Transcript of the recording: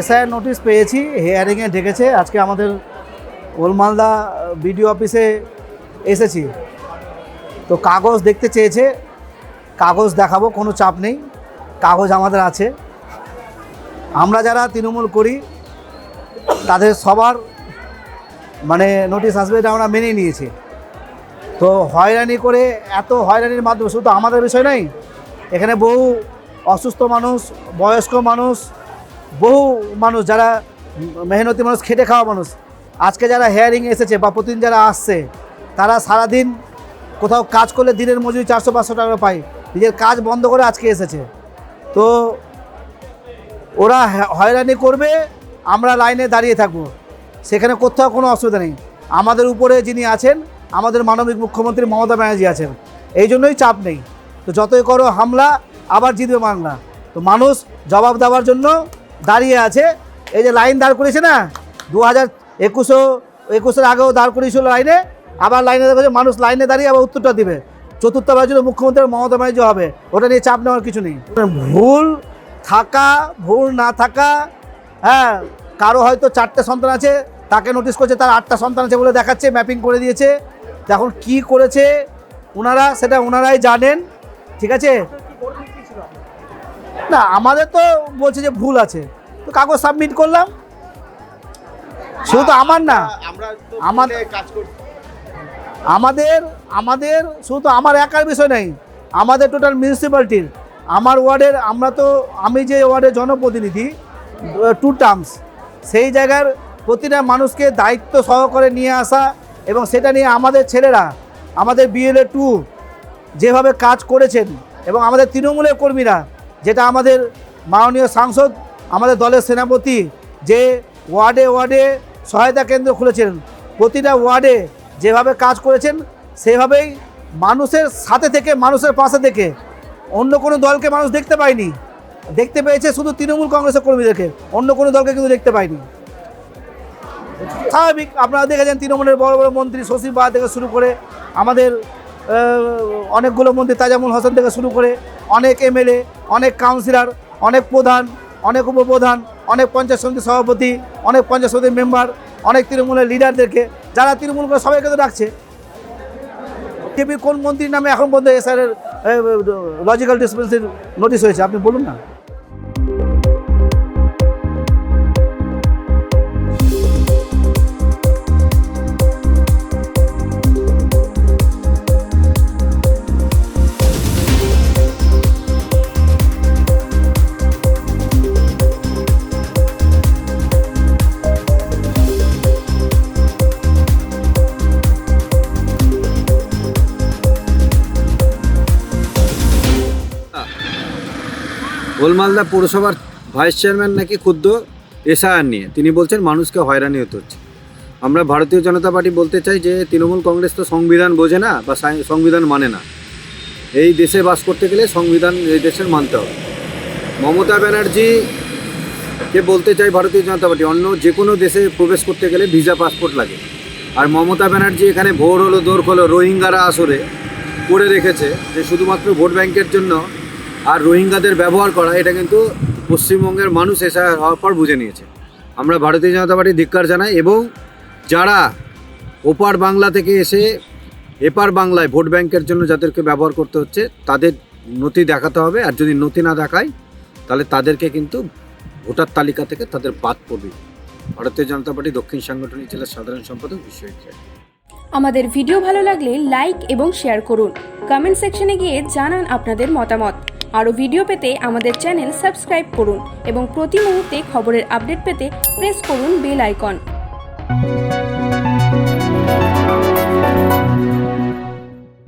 SIR notice পেয়েছি, হিয়ারিংয়ে ডেকেছে। আজকে আমাদের ওলমালদা বিডিও অফিসে এসেছি, তো কাগজ দেখতে চেয়েছে, কাগজ দেখাবো, কোনো চাপ নেই, কাগজ আমাদের আছে। আমরা যারা তৃণমূল করি তাদের সবার মানে নোটিশ আসবে, এটা আমরা মেনে নিয়েছি। তো হয়রানি করে, এত হয়রানির মাধ্যমে শুধু আমাদের বিষয় নয়, এখানে বহু অসুস্থ মানুষ, বয়স্ক মানুষ, বহু মানুষ যারা মেহনতি মানুষ, খেটে খাওয়া মানুষ, আজকে যারা হিয়ারিং এসেছে বা প্রতিদিন যারা আসছে, তারা সারাদিন কোথাও কাজ করলে দিনের মজুরি 400-500 টাকা পায়, নিজের কাজ বন্ধ করে আজকে এসেছে। তো ওরা হয়রানি করবে, আমরা লাইনে দাঁড়িয়ে থাকবো, সেখানে কোথাও কোনো অসুবিধা নেই। আমাদের উপরে যিনি আছেন, আমাদের মানবিক মুখ্যমন্ত্রী মমতা ব্যানার্জি আছেন, এই জন্যই চাপ নেই। তো যতই করো হামলা, আবার জিতবে বাংলা। তো মানুষ জবাব দেওয়ার জন্য দাঁড়িয়ে আছে। এই যে লাইন দাঁড় করেছে না, 2021-এর আগেও দাঁড় করিয়েছিল লাইনে, আবার লাইনে দেখেছে মানুষ, লাইনে দাঁড়িয়ে আবার উত্তরটা দিবে। চতুর্থবার জন্য মুখ্যমন্ত্রী মমতা ব্যানার্জি হবে, ওটা নিয়ে চাপ নেওয়ার কিছু নেই। ভুল থাকা, ভুল না থাকা, হ্যাঁ, কারো হয়তো 4টে সন্তান আছে, তাকে নোটিশ করছে তার 8টা সন্তান আছে বলে দেখাচ্ছে, ম্যাপিং করে দিয়েছে। এখন কি করেছে ওনারা, সেটা ওনারাই জানেন, ঠিক আছে। না, আমাদের তো বলছে যে ভুল আছে, তো কাগজ সাবমিট করলাম। শুধু তো আমার না, আমাদের শুধু আমার একার বিষয় নেই, আমাদের টোটাল মিউনিসিপ্যালিটির, আমার ওয়ার্ডের, আমি যে ওয়ার্ডের জনপ্রতিনিধি 2 টার্মস, সেই জায়গার প্রতিটা মানুষকে দায়িত্ব সহকারে নিয়ে আসা, এবং সেটা নিয়ে আমাদের ছেলেরা, আমাদের BLA 2 যেভাবে কাজ করেছেন, এবং আমাদের তৃণমূলের কর্মীরা, যেটা আমাদের মাননীয় সাংসদ, আমাদের দলের সেনাপতি যে ওয়ার্ডে ওয়ার্ডে সহায়তা কেন্দ্র খুলেছেন, প্রতিটা ওয়ার্ডে যেভাবে কাজ করেছেন, সেভাবেই মানুষের সাথে থেকে, মানুষের পাশে থেকে, অন্য কোনো দলকে মানুষ দেখতে পায়নি, দেখতে পেয়েছে শুধু তৃণমূল কংগ্রেসের কর্মীদেরকে, অন্য কোনো দলকে কিন্তু দেখতে পায়নি। স্বাভাবিক, আপনারা দেখেছেন তৃণমূলের বড় বড় মন্ত্রী শশী বা থেকে শুরু করে, আমাদের অনেকগুলো মন্ত্রী, তাজামুল হোসেন থেকে শুরু করে, অনেক MLA, অনেক কাউন্সিলর, অনেক প্রধান, অনেক উপপ্রধান, অনেক পঞ্চায়েত সমিতির সভাপতি, অনেক পঞ্চায়েত সমিতির মেম্বার, অনেক তৃণমূলের লিডারদেরকে, যারা তৃণমূল করে সবাইকে তো ডাকছে। বিজেপির কোন মন্ত্রীর নামে এখন পর্যন্ত এসআইআর লজিক্যাল ডিসপেন্সির নোটিশ হয়েছে, আপনি বলুন না। ওলমালদা পৌরসভার ভাইস চেয়ারম্যান নাকি ক্ষুব্ধ এসআইআর নিয়ে, তিনি বলছেন মানুষকে হয়রানি হতে হচ্ছে। আমরা ভারতীয় জনতা পার্টি বলতে চাই যে তৃণমূল কংগ্রেস তো সংবিধান বোঝে না বা সংবিধান মানে না। এই দেশে বাস করতে গেলে সংবিধান এই দেশের মানতে হবে। মমতা ব্যানার্জিকে বলতে চাই ভারতীয় জনতা পার্টি, অন্য যে কোনো দেশে প্রবেশ করতে গেলে ভিসা পাসপোর্ট লাগে। আর মমতা ব্যানার্জি এখানে ভোর হলো দৌড় হলো রোহিঙ্গারা আসরে করে রেখেছে যে শুধুমাত্র ভোট ব্যাংকের জন্য, আর রোহিঙ্গাদের ব্যবহার করা, এটা কিন্তু পশ্চিমবঙ্গের মানুষ এসআইআর হওয়ার পর বুঝে নিয়েছে। আমরা ভারতীয় জনতা পার্টি ধিক্কার জানাই, এবং যারা ওপার বাংলা থেকে এসে এপার বাংলায় ভোট ব্যাংকের জন্য যাদেরকে ব্যবহার করতে হচ্ছে, তাদের নথি দেখাতে হবে, আর যদি নথি না দেখায় তাহলে তাদেরকে কিন্তু ভোটার তালিকা থেকে তাদের বাদ পড়বে। ভারতীয় জনতা পার্টি দক্ষিণ সাংগঠনিক জেলার সাধারণ সম্পাদক বিশ্বজিৎ রায়। আমাদের ভিডিও ভালো লাগলে লাইক এবং শেয়ার করুন, কমেন্ট সেকশনে গিয়ে জানান আপনাদের মতামত। আরও ভিডিও পেতে আমাদের চ্যানেল সাবস্ক্রাইব করুন এবং প্রতি মুহূর্তে খবরের আপডেট পেতে প্রেস করুন বেল আইকন।